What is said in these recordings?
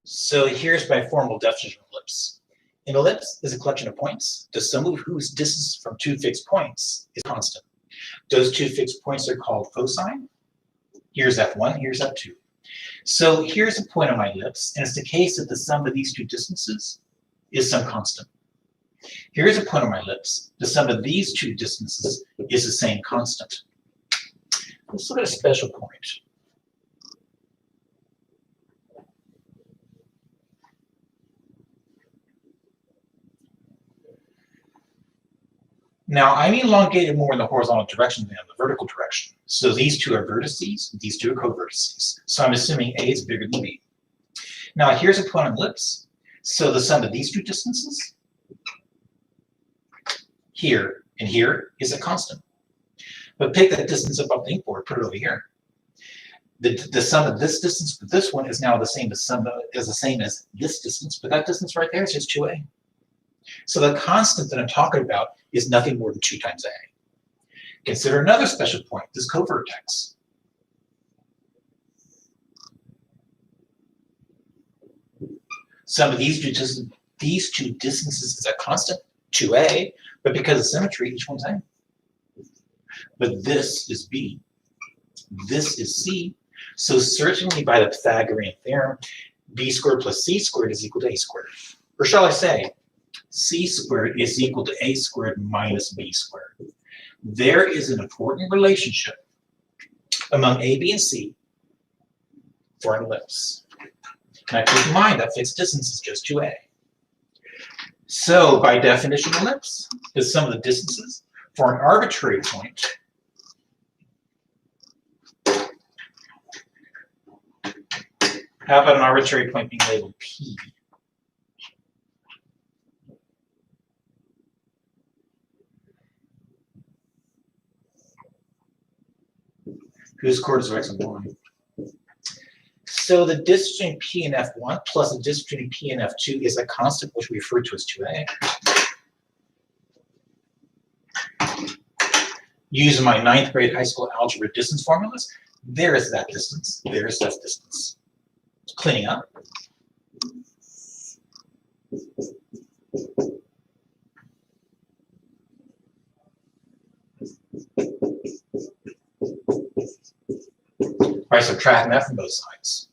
So here's my formal definition of ellipse. An ellipse is a collection of points, the sum of whose distance from two fixed points is constant. Those two fixed points are called foci. Here's F1, here's F2. So here's a point on my ellipse, and it's the case that the sum of these two distances is some constant. Here's a point on my ellipse. The sum of these two distances is the same constant. Let's look at a special point. Now, I'm elongated more in the horizontal direction than in the vertical direction. So these two are vertices, these two are co-vertices. So I'm assuming A is bigger than B. Now, here's a point on ellipse. So the sum of these two distances, here and here, is a constant. But pick that distance up off the inkboard, put it over here. The sum of this distance with this one is now the same as this distance, but that distance right there is just 2a. So the constant that I'm talking about is nothing more than 2 times a. Consider another special point, this covertex. Sum of these two distances is a constant, 2a, but because of symmetry, each one's a. But this is b, this is c, so certainly by the Pythagorean theorem, b squared plus c squared is equal to a squared. Or shall I say, c squared is equal to a squared minus b squared. There is an important relationship among a, b, and c for an ellipse. Now keep in mind that fixed distance is just 2a. So by definition, ellipse is sum of the distances for an arbitrary point How about an arbitrary point being labeled P? Whose coordinates are x and y? So the distance between P and F1 plus the distance between P and F2 is a constant which we refer to as 2a. Using my 9th grade high school algebra distance formulas, there is that distance, there is that distance. Cleaning up. By subtracting that from both sides.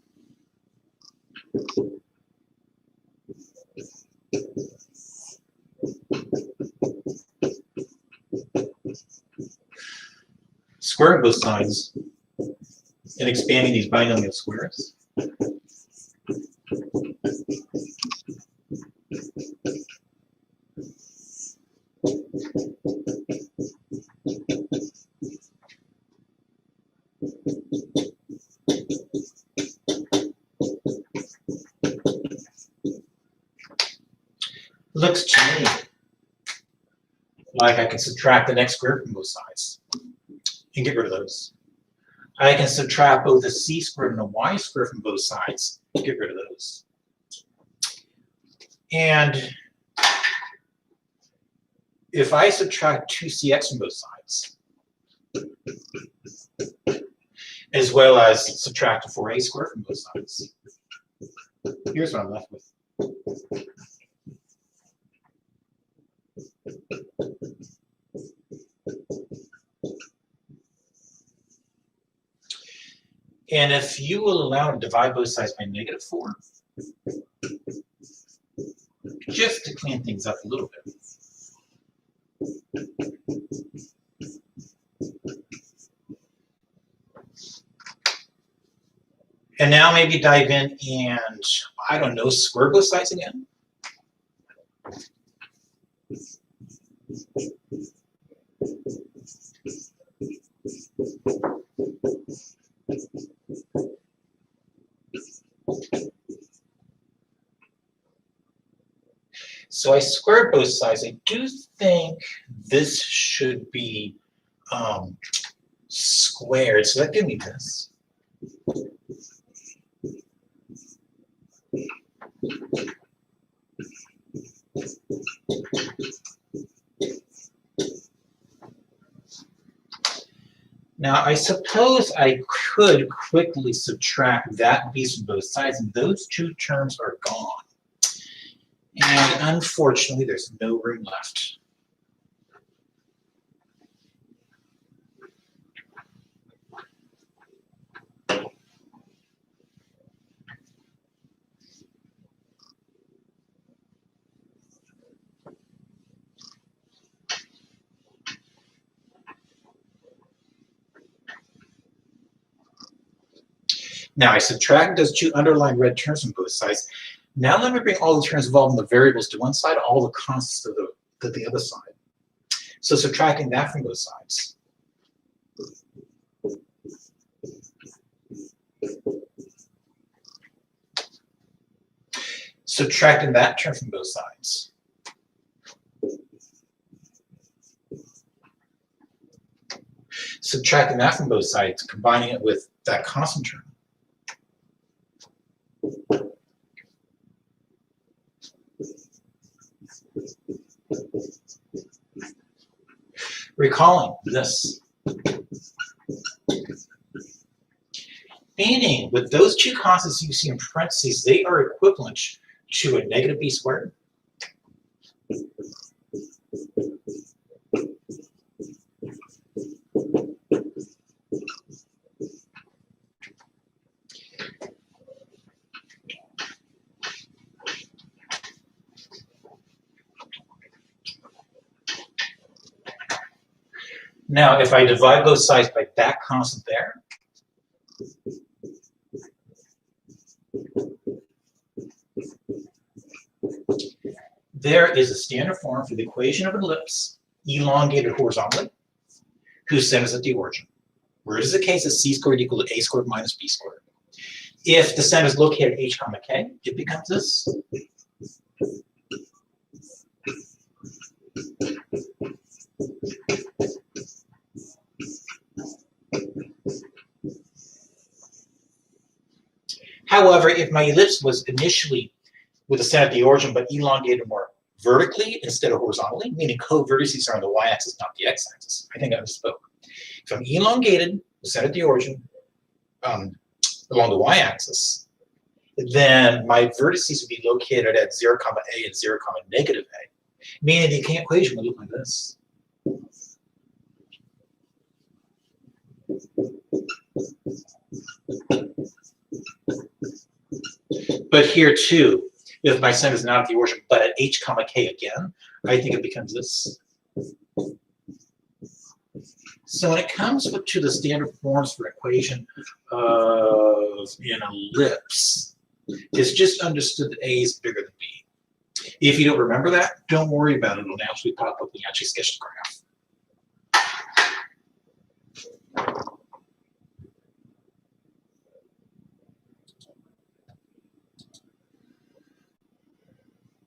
Squaring both sides and expanding these binomial squares. Looks to me like I can subtract the next square from both sides and get rid of those. I can subtract both a c squared and a y squared from both sides and get rid of those. And if I subtract 2cx from both sides, as well as subtract a 4a squared from both sides, here's what I'm left with. And if you will allow to divide both sides by -4, just to clean things up a little bit. And now maybe dive in and, I don't know, square both sides again. So I squared both sides. I do think this should be squared. So that gives me this. Now I suppose I could quickly subtract that piece from both sides, and those two terms are gone. And unfortunately, there's no room left. Now I subtract those two underlined red terms from both sides. Now let me bring all the terms involving the variables to one side, all the constants to the other side. So subtracting that from both sides. Subtracting that term from both sides. Subtracting that from both sides, combining it with that constant term. Recalling this. Meaning, with those two constants you see in parentheses, they are equivalent to a negative b squared. Now, if I divide both sides by that constant there, there is a standard form for the equation of an ellipse elongated horizontally, whose center is at the origin. Where it is the case that c squared equal to a squared minus b squared. If the center is located at h comma k, it becomes this. However, if my ellipse was initially with the center at the origin but elongated more vertically instead of horizontally, meaning co-vertices are on the y-axis, not the x-axis. I think I misspoke. If I'm elongated, the center at the origin, along the y-axis, then my vertices would be located at 0, a and 0, negative a, meaning the equation would look like this. But here too, if my center is not at the origin but at h comma k again, I think it becomes this. So when it comes to the standard forms for equation of an ellipse, it's just understood that a is bigger than b. If you don't remember that, don't worry about it. It'll naturally pop up when you actually sketch the graph.